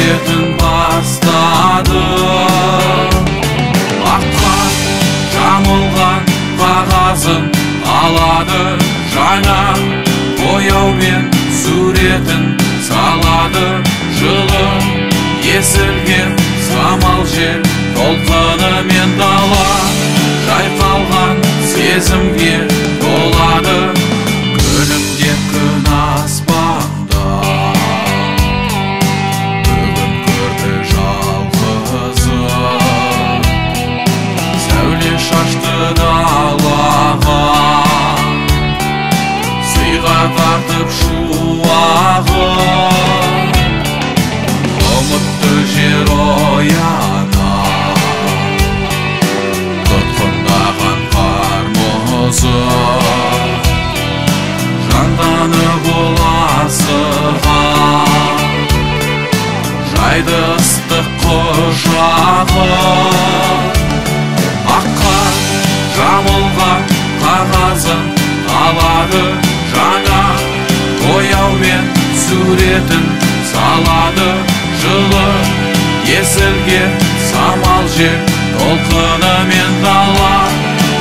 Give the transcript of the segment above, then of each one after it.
суретін бастады. Аққан жамылған қағазын алады, жаңа бояумен суретін салады. Жылы есілген самал жел толқынымен дала, жайқалған сезімге толады. Күлімдеп күн аспанда бүгін көрді жалғызын, сәуле шашты далаға сыйға тартып шуағын. Ұмытты жер ояна тұтқындаған қар мұзы, жанданып ол асыған жайды ыстық құшағы. Аққан жамылған қағазын алады, жаңа бояумен суретін салады. Жылы есілген самал жел толқынымен дала,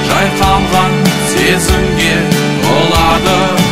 жайқалған сезімге толады.